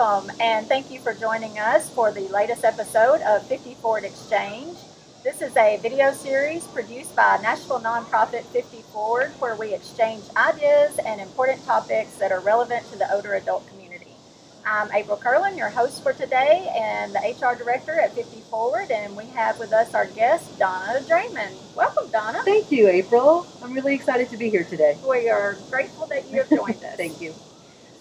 Welcome, and thank you for joining us for the latest episode of FiftyForward Exchange. This is a video series produced by Nashville nonprofit 50Forward, where we exchange ideas and important topics that are relevant to the older adult community. I'm April Curlin, your host for today, and the HR director at 50Forward, and we have with us our guest, Donna Drehmann. Welcome, Donna. Thank you, April. I'm really excited to be here today. We are grateful that you have joined us. Thank you.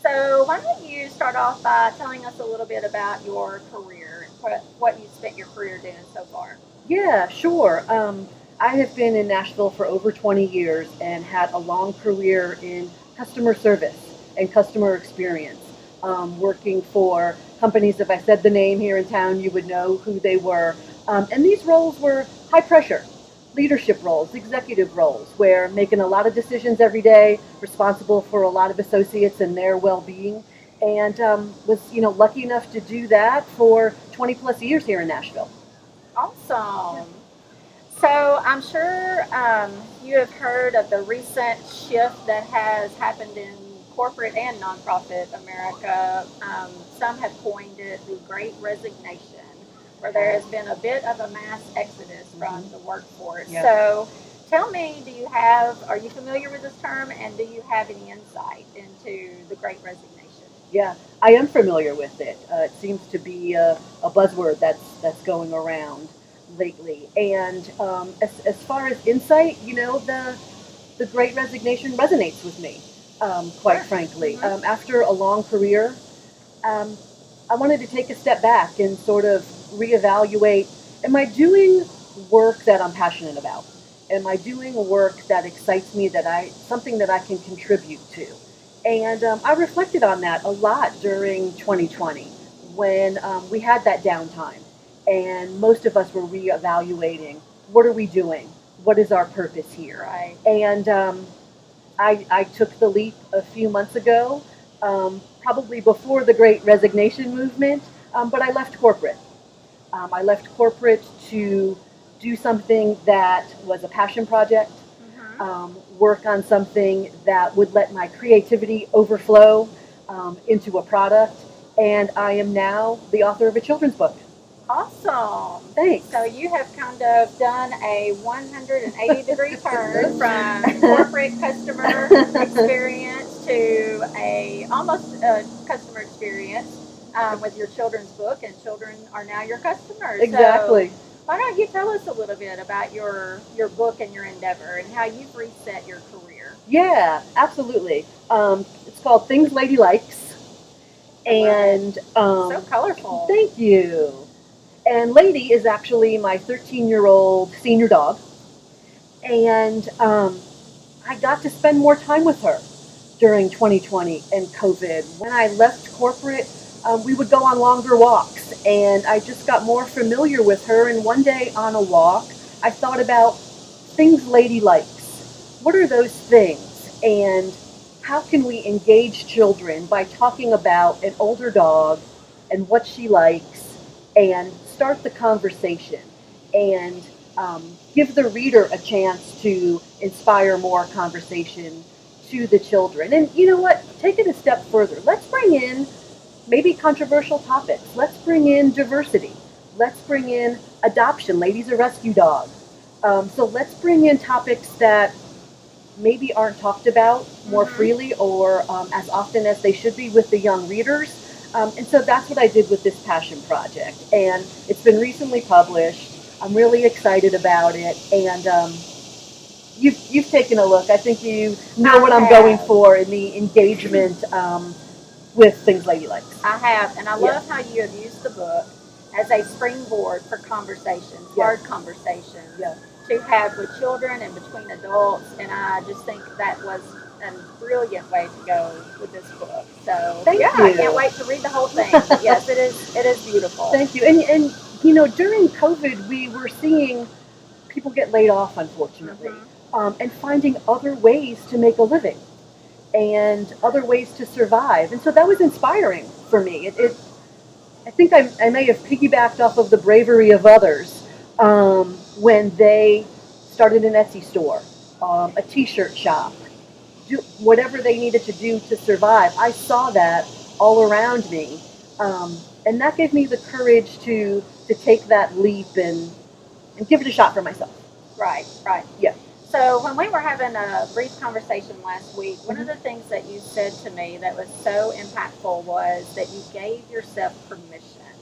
So why don't you start off by telling us a little bit about your career and what you spent your career doing so far? Yeah, sure. I have been in Nashville for over 20 years and had a long career in customer service and customer experience, working for companies. If I said the name here in town, you would know who they were. And these roles were high pressure. Leadership roles, executive roles, where making a lot of decisions every day, responsible for a lot of associates and their well-being, and was lucky enough to do that for 20 plus years here in Nashville. Awesome. So I'm sure you have heard of the recent shift that has happened in corporate and nonprofit America. Some have coined it the Great Resignation, where there has been a bit of a mass exodus from the workforce. Yeah. So tell me, are you familiar with this term, and do you have any insight into the Great Resignation? Yeah, I am familiar with it. It seems to be a buzzword that's going around lately. And as far as insight, the Great Resignation resonates with me, quite frankly. Mm-hmm. After a long career, I wanted to take a step back and sort of reevaluate, am I doing work that I'm passionate about? Am I doing work that excites me, something that I can contribute to? And I reflected on that a lot during 2020 when we had that downtime and most of us were reevaluating, what are we doing? What is our purpose here? Right. And I took the leap a few months ago, probably before the Great Resignation movement, but I left corporate. I left corporate to do something that was a passion project, work on something that would let my creativity overflow into a product, and I am now the author of a children's book. Awesome. Thanks. So you have kind of done a 180-degree turn from corporate customer experience to almost customer experience with your children's book, and children are now your customers. Exactly. So why don't you tell us a little bit about your book and your endeavor and how you've reset your career? Yeah, absolutely. It's called Things Lady Likes. And so colorful. Thank you. And Lady is actually my 13-year-old senior dog. And I got to spend more time with her during 2020 and COVID. When I left corporate, we would go on longer walks, and I just got more familiar with her. And one day on a walk, I thought about things Lady likes. What are those things? And how can we engage children by talking about an older dog and what she likes, and start the conversation and give the reader a chance to inspire more conversation to the children. And you know what? Take it a step further. Let's bring in maybe controversial topics. Let's bring in diversity. Let's bring in adoption. Lady's a rescue dog. So let's bring in topics that maybe aren't talked about more freely or as often as they should be with the young readers. And so that's what I did with this passion project. And it's been recently published. I'm really excited about it. And you've taken a look. I think you know what I'm going for in the engagement with Things Lady Likes. I have, and I love how you have used the book as a springboard for conversations, hard conversations, to have with children and between adults. And I just think that was a brilliant way to go with this book. So Thank you. I can't wait to read the whole thing. But yes, it is beautiful. Thank you. And during COVID, we were seeing people get laid off, unfortunately, and finding other ways to make a living and other ways to survive. And so that was inspiring for me. I think I may have piggybacked off of the bravery of others when they started an Etsy store, a t-shirt shop, do whatever they needed to do to survive. I saw that all around me, And that gave me the courage to take that leap and give it a shot for myself. Right, right. Yeah. So when we were having a brief conversation last week, one of Mhm. the things that you said to me that was so impactful was that you gave yourself permission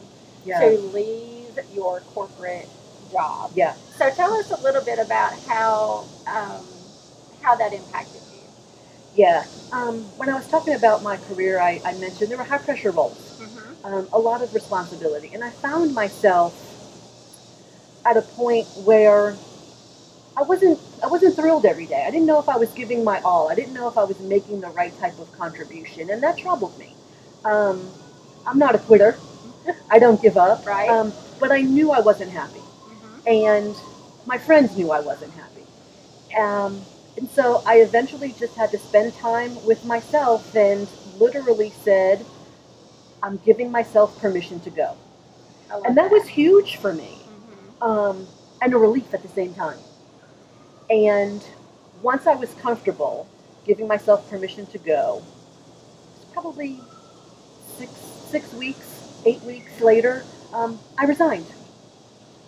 Yeah. to leave your corporate job. Yeah. So tell us a little bit about how that impacted you. Yeah. When I was talking about my career, I mentioned there were high pressure roles, a lot of responsibility, and I found myself at a point where I wasn't thrilled every day. I didn't know if I was giving my all. I didn't know if I was making the right type of contribution, and that troubled me. Um, I'm not a quitter. I don't give up. Right. But I knew I wasn't happy, and my friends knew I wasn't happy. And so I eventually just had to spend time with myself and literally said, I'm giving myself permission to go. And that was huge for me, and a relief at the same time. And once I was comfortable giving myself permission to go, probably six, 6 weeks, 8 weeks later, I resigned.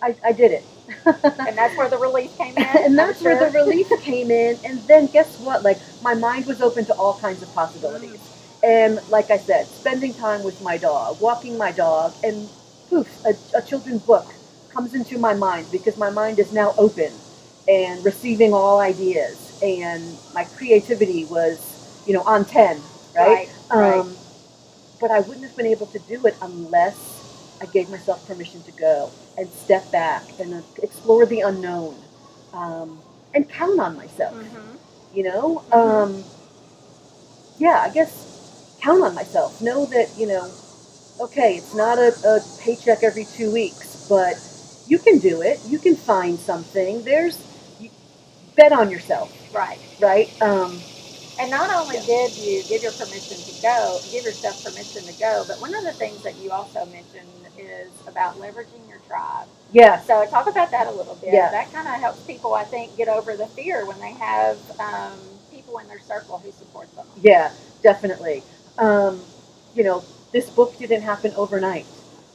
I did it. And that's where the relief came in. And that's where the relief came in. And then guess what? Like, my mind was open to all kinds of possibilities. And like I said, spending time with my dog, walking my dog, and poof, a children's book comes into my mind because my mind is now open and receiving all ideas. And my creativity was, on 10, right? Right. But I wouldn't have been able to do it unless I gave myself permission to go and step back and explore the unknown, and count on myself. You know, yeah, I guess count on myself. Know that okay, it's not a paycheck every 2 weeks, but you can do it. You can find something. Bet on yourself. Right. Right. And not only did you give yourself permission to go, but one of the things that you also mentioned is about leveraging your tribe. Yeah. So talk about that a little bit. Yeah. That kind of helps people, I think, get over the fear when they have people in their circle who support them. Yeah, definitely. Um, this book didn't happen overnight.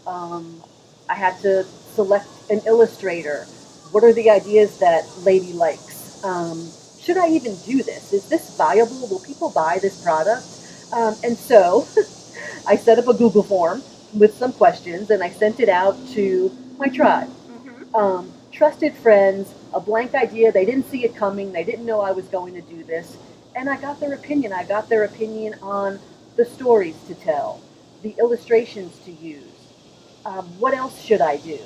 I had to select an illustrator. What are the ideas that lady likes? Should I even do this? Is this viable? Will people buy this product? And so I set up a Google form with some questions and I sent it out to my tribe. Trusted friends, a blank idea. They didn't see it coming. They didn't know I was going to do this. And I got their opinion. I got their opinion on the stories to tell, the illustrations to use. What else should I do?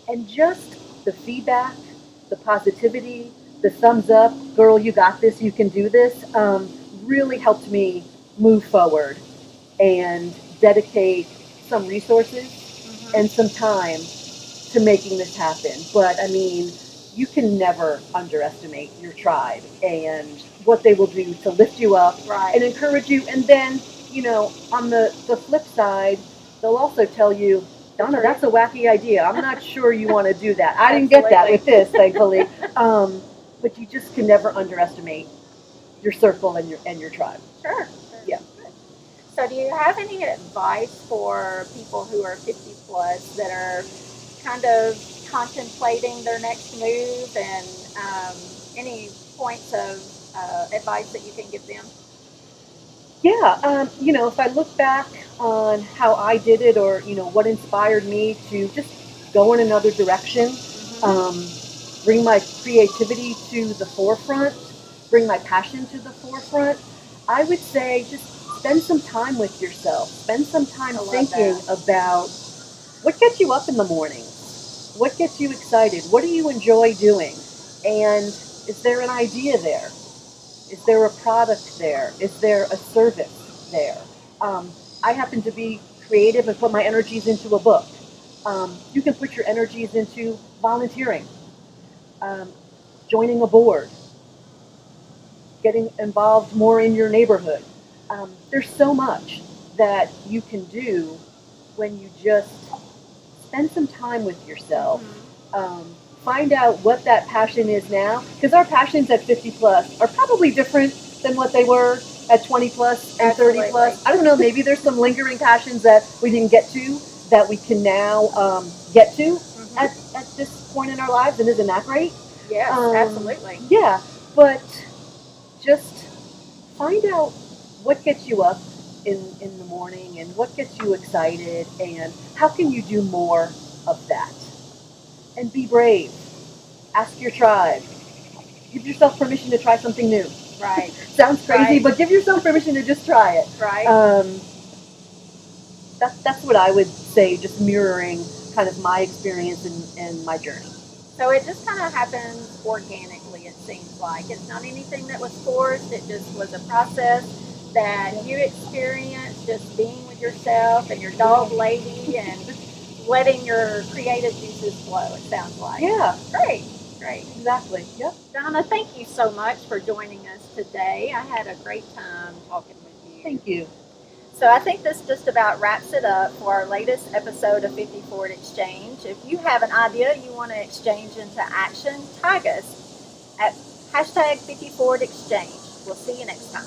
And just the feedback, the positivity, the thumbs up, girl, you got this, you can do this, really helped me move forward and dedicate some resources and some time to making this happen. But I mean, you can never underestimate your tribe and what they will do to lift you up and encourage you. And then, on the flip side, they'll also tell you, Donna, that's a wacky idea. I'm not sure you want to do that. I didn't get that with this, thankfully. But you just can never underestimate your circle and your tribe. Sure. Yeah. So do you have any advice for people who are 50 plus that are kind of contemplating their next move, and any points of advice that you can give them? Yeah, if I look back on how I did it, or what inspired me to just go in another direction, bring my creativity to the forefront, bring my passion to the forefront, I would say just spend some time with yourself. Spend some time thinking about what gets you up in the morning, what gets you excited, what do you enjoy doing, and is there an idea there? Is there a product there? Is there a service there? I happen to be creative and put my energies into a book. You can put your energies into volunteering, joining a board, getting involved more in your neighborhood. There's so much that you can do when you just spend some time with yourself. Find out what that passion is now, because our passions at 50 plus are probably different than what they were at 20 plus and 30 Absolutely. plus. I don't know, maybe there's some lingering passions that we didn't get to that we can now get to at this point in our lives, and isn't that great? Yes, absolutely. Yeah, but just find out what gets you up in the morning and what gets you excited, and how can you do more of that. And be brave. Ask your tribe. Give yourself permission to try something new. Right. Sounds crazy, Right. but give yourself permission to just try it. Right. That's what I would say, just mirroring kind of my experience and my journey. So it just kind of happens organically, it seems like. It's not anything that was forced, it just was a process that you experienced just being with yourself and your dog lady and letting your creative juices flow, it sounds like. Yeah. Great, great. Exactly. Yep. Donna, thank you so much for joining us today. I had a great time talking with you. Thank you. So I think this just about wraps it up for our latest episode of 50 Exchange. If you have an idea you want to exchange into action, tag us at #50 Exchange. We'll see you next time.